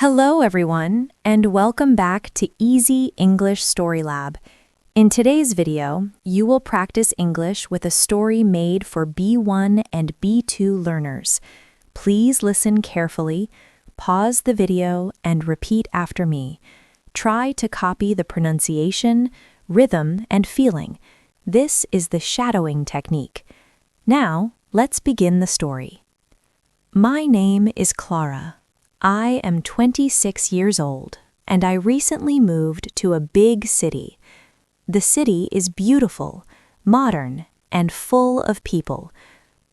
Hello, everyone, and welcome back to Easy English StoryLab. In today's video, you will practice English with a story made for B1 and B2 learners. Please listen carefully, pause the video, and repeat after me. Try to copy the pronunciation, rhythm, and feeling. This is the shadowing technique. Now, let's begin the story. My name is Clara. I am 26 years old, and I recently moved to a big city. The city is beautiful, modern, and full of people.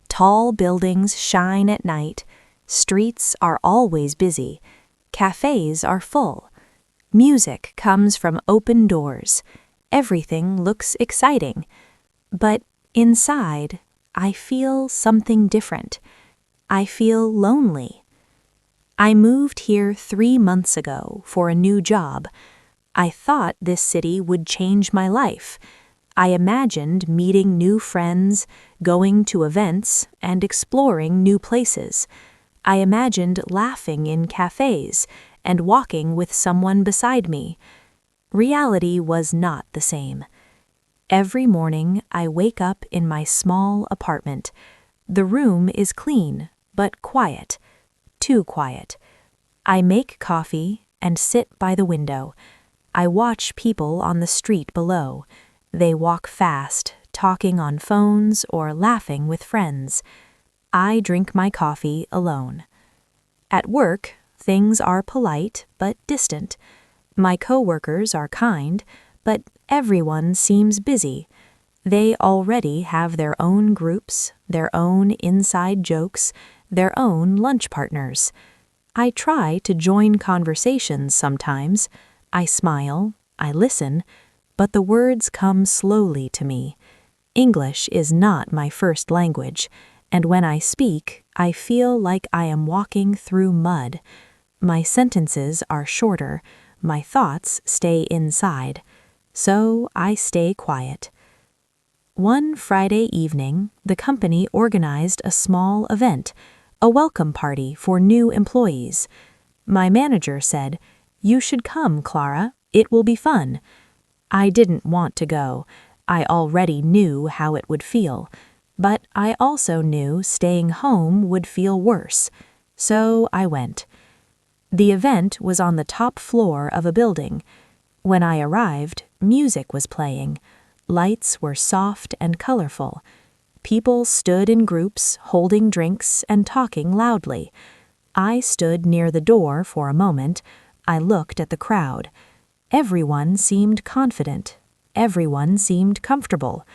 Tall buildings shine at night, streets are always busy, cafes are full. Music comes from open doors. Everything looks exciting. But inside, I feel something different. I feel lonely. I moved here 3 months ago for a new job. I thought this city would change my life. I imagined meeting new friends, going to events, and exploring new places. I imagined laughing in cafes and walking with someone beside me. Reality was not the same. Every morning, I wake up in my small apartment. The room is clean, but quiet. Too quiet. I make coffee and sit by the window. I watch people on the street below. They walk fast, talking on phones or laughing with friends. I drink my coffee alone. At work, things are polite but distant. My coworkers are kind, but everyone seems busy. They already have their own groups, their own inside jokes, their own lunch partners. I try to join conversations sometimes. I smile, I listen, but the words come slowly to me. English is not my first language, and when I speak, I feel like I am walking through mud. My sentences are shorter, my thoughts stay inside, so I stay quiet. One Friday evening, the company organized a small event, a welcome party for new employees. My manager said, "You should come, Clara. It will be fun." I didn't want to go. I already knew how it would feel. But I also knew staying home would feel worse. So I went. The event was on the top floor of a building. When I arrived, music was playing. Lights were soft and colorful. People stood in groups, holding drinks and talking loudly. I stood near the door for a moment. I looked at the crowd. Everyone seemed confident. Everyone seemed comfortable.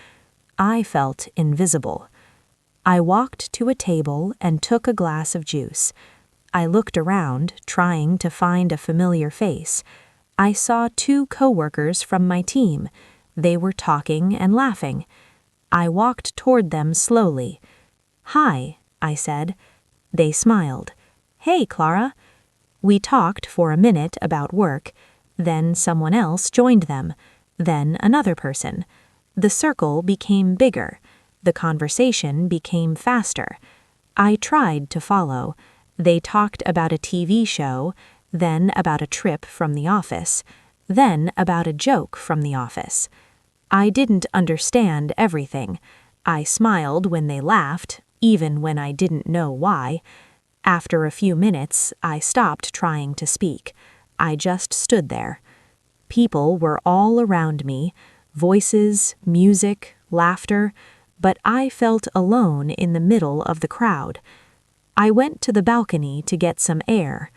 I felt invisible. I walked to a table and took a glass of juice. I looked around, trying to find a familiar face. I saw 2 coworkers from my team. They were talking and laughing. I walked toward them slowly. "Hi," I said. They smiled. "Hey, Clara." We talked for a minute about work. Then someone else joined them. Then another person. The circle became bigger. The conversation became faster. I tried to follow. They talked about a TV show, then about a trip from the office, then about a joke from the office. I didn't understand everything. I smiled when they laughed, even when I didn't know why. After a few minutes, I stopped trying to speak. I just stood there. People were all around me, voices, music, laughter, but I felt alone in the middle of the crowd. I went to the balcony to get some air.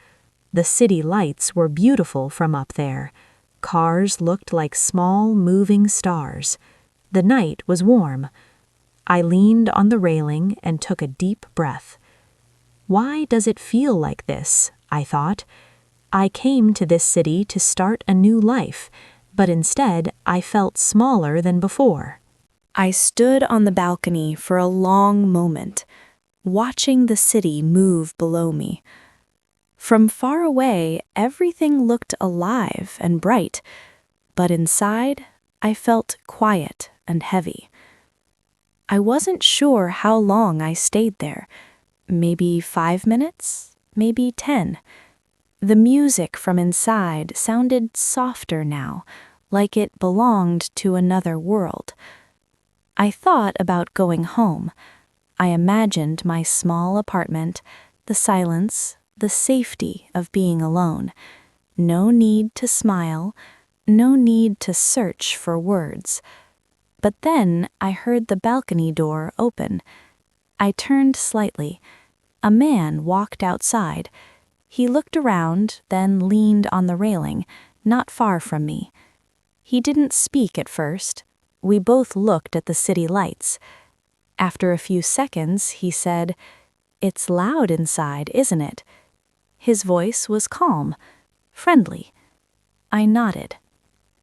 The city lights were beautiful from up there. Cars looked like small, moving stars. The night was warm. I leaned on the railing and took a deep breath. Why does it feel like this? I thought. I came to this city to start a new life, but instead I felt smaller than before. I stood on the balcony for a long moment, watching the city move below me. From far away, everything looked alive and bright, but inside, I felt quiet and heavy. I wasn't sure how long I stayed there. Maybe 5 minutes, maybe 10. The music from inside sounded softer now, like it belonged to another world. I thought about going home. I imagined my small apartment, the silence, the safety of being alone. No need to smile, no need to search for words. But then I heard the balcony door open. I turned slightly. A man walked outside. He looked around, then leaned on the railing, not far from me. He didn't speak at first. We both looked at the city lights. After a few seconds, he said, "It's loud inside, isn't it?" His voice was calm, friendly. I nodded.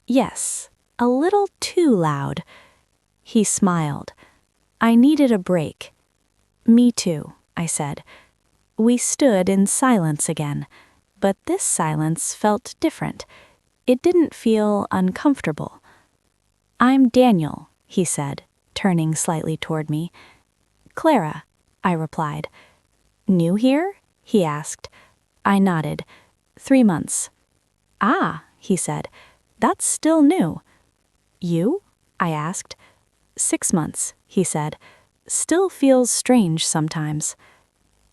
Yes, a little too loud. He smiled. I needed a break. Me too, I said. We stood in silence again, but this silence felt different. It didn't feel uncomfortable. "I'm Daniel," he said, turning slightly toward me. "Clara," I replied. "New here?" he asked. I nodded. 3 months. "Ah," he said, "that's still new." "You?" I asked. 6 months, he said. "Still feels strange sometimes."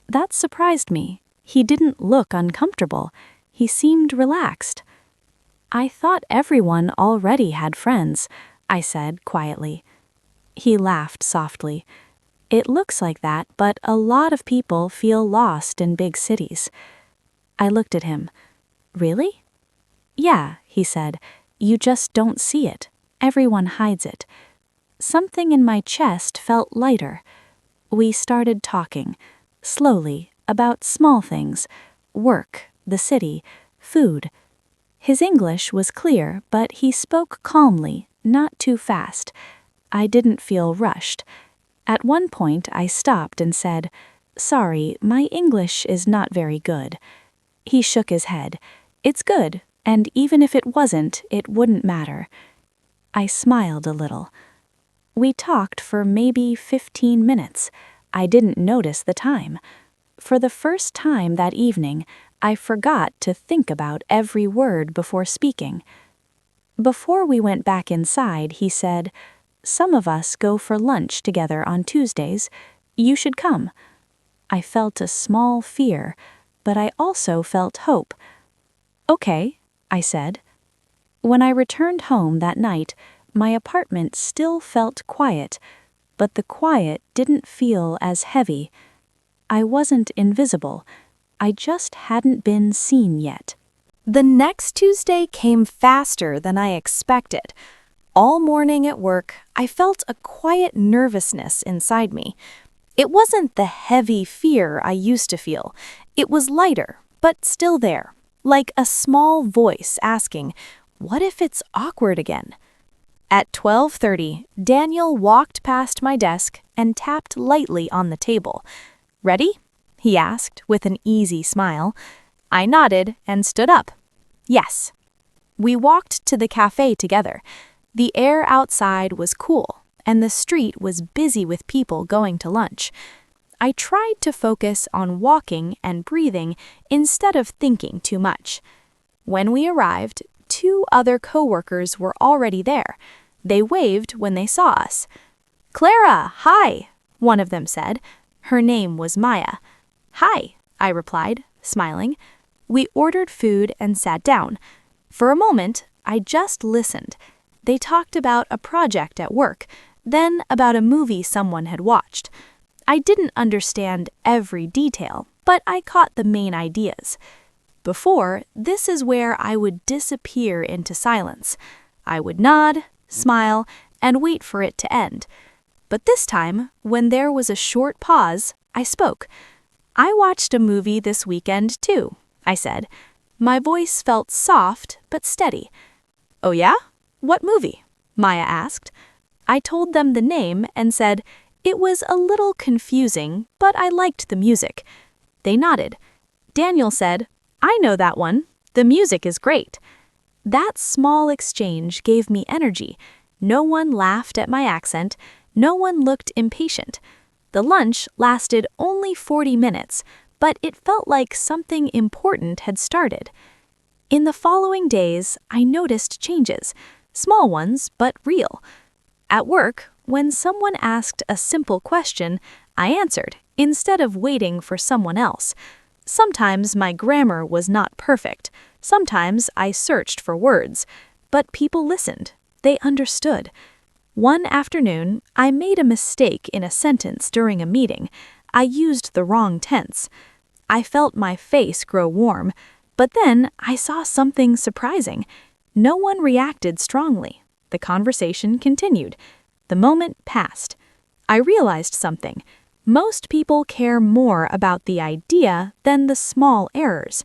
That surprised me. He didn't look uncomfortable. He seemed relaxed. "I thought everyone already had friends," I said quietly. He laughed softly. "It looks like that, but a lot of people feel lost in big cities." I looked at him. "Really?" "Yeah," he said. "You just don't see it. Everyone hides it." Something in my chest felt lighter. We started talking, slowly, about small things, work, the city, food. His English was clear, but he spoke calmly, not too fast. I didn't feel rushed. At one point, I stopped and said, "Sorry, my English is not very good." He shook his head. "It's good, and even if it wasn't, it wouldn't matter." I smiled a little. We talked for maybe 15 minutes. I didn't notice the time. For the first time that evening, I forgot to think about every word before speaking. Before we went back inside, he said, "Some of us go for lunch together on Tuesdays. You should come." I felt a small fear, but I also felt hope. "Okay," I said. When I returned home that night, my apartment still felt quiet, but the quiet didn't feel as heavy. I wasn't invisible. I just hadn't been seen yet. The next Tuesday came faster than I expected. All morning at work, I felt a quiet nervousness inside me. It wasn't the heavy fear I used to feel. It was lighter, but still there, like a small voice asking, "What if it's awkward again?" At 12:30, Daniel walked past my desk and tapped lightly on the table. "Ready?" he asked with an easy smile. I nodded and stood up. "Yes." We walked to the cafe together. The air outside was cool, and the street was busy with people going to lunch. I tried to focus on walking and breathing instead of thinking too much. When we arrived, 2 other coworkers were already there. They waved when they saw us. "Clara, hi," one of them said. Her name was Maya. "Hi," I replied, smiling. We ordered food and sat down. For a moment, I just listened. They talked about a project at work, then about a movie someone had watched. I didn't understand every detail, but I caught the main ideas. Before, this is where I would disappear into silence. I would nod, smile, and wait for it to end. But this time, when there was a short pause, I spoke. "I watched a movie this weekend, too," I said. My voice felt soft but steady. "Oh yeah? What movie?" Maya asked. I told them the name and said, "It was a little confusing, but I liked the music." They nodded. Daniel said, "I know that one. The music is great." That small exchange gave me energy. No one laughed at my accent. No one looked impatient. The lunch lasted only 40 minutes, but it felt like something important had started. In the following days, I noticed changes, small ones but real. At work, when someone asked a simple question, I answered instead of waiting for someone else. Sometimes my grammar was not perfect. Sometimes I searched for words. But people listened. They understood. One afternoon, I made a mistake in a sentence during a meeting. I used the wrong tense. I felt my face grow warm, but then I saw something surprising. No one reacted strongly. The conversation continued. The moment passed. I realized something. Most people care more about the idea than the small errors.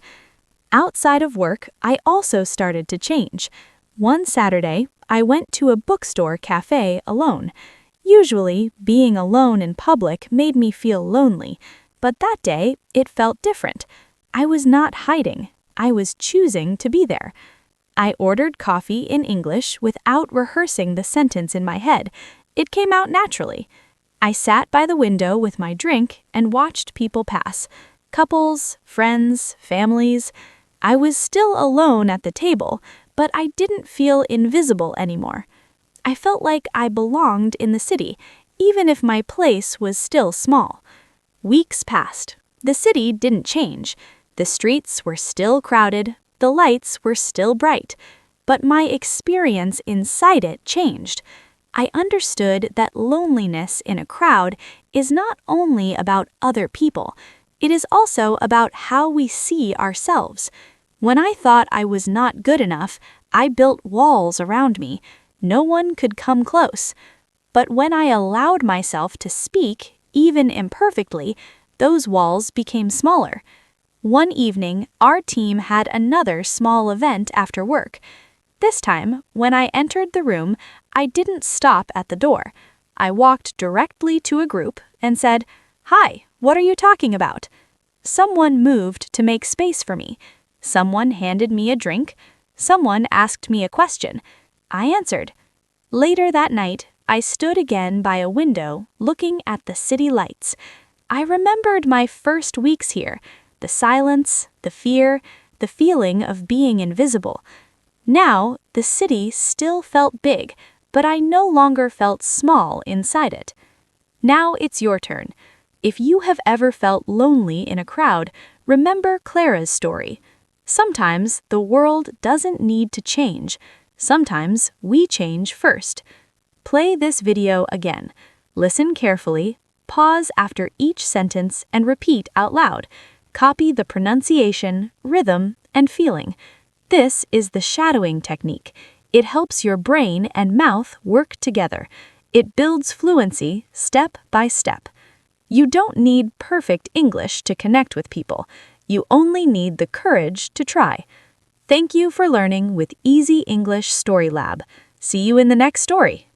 Outside of work, I also started to change. One Saturday, I went to a bookstore cafe alone. Usually, being alone in public made me feel lonely, but that day, it felt different. I was not hiding. I was choosing to be there. I ordered coffee in English without rehearsing the sentence in my head. It came out naturally. I sat by the window with my drink and watched people pass. Couples, friends, families. I was still alone at the table, but I didn't feel invisible anymore. I felt like I belonged in the city, even if my place was still small. Weeks passed. The city didn't change. The streets were still crowded, the lights were still bright, but my experience inside it changed. I understood that loneliness in a crowd is not only about other people, it is also about how we see ourselves. When I thought I was not good enough, I built walls around me. No one could come close. But when I allowed myself to speak, even imperfectly, those walls became smaller. One evening, our team had another small event after work. This time, when I entered the room, I didn't stop at the door. I walked directly to a group and said, "Hi, what are you talking about?" Someone moved to make space for me. Someone handed me a drink. Someone asked me a question. I answered. Later that night, I stood again by a window, looking at the city lights. I remembered my first weeks here, the silence, the fear, the feeling of being invisible. Now, the city still felt big, but I no longer felt small inside it. Now it's your turn. If you have ever felt lonely in a crowd, remember Clara's story. Sometimes the world doesn't need to change. Sometimes we change first. Play this video again. Listen carefully, pause after each sentence, and repeat out loud. Copy the pronunciation, rhythm, and feeling. This is the shadowing technique. It helps your brain and mouth work together. It builds fluency step by step. You don't need perfect English to connect with people. You only need the courage to try. Thank you for learning with Easy English StoryLab. See you in the next story.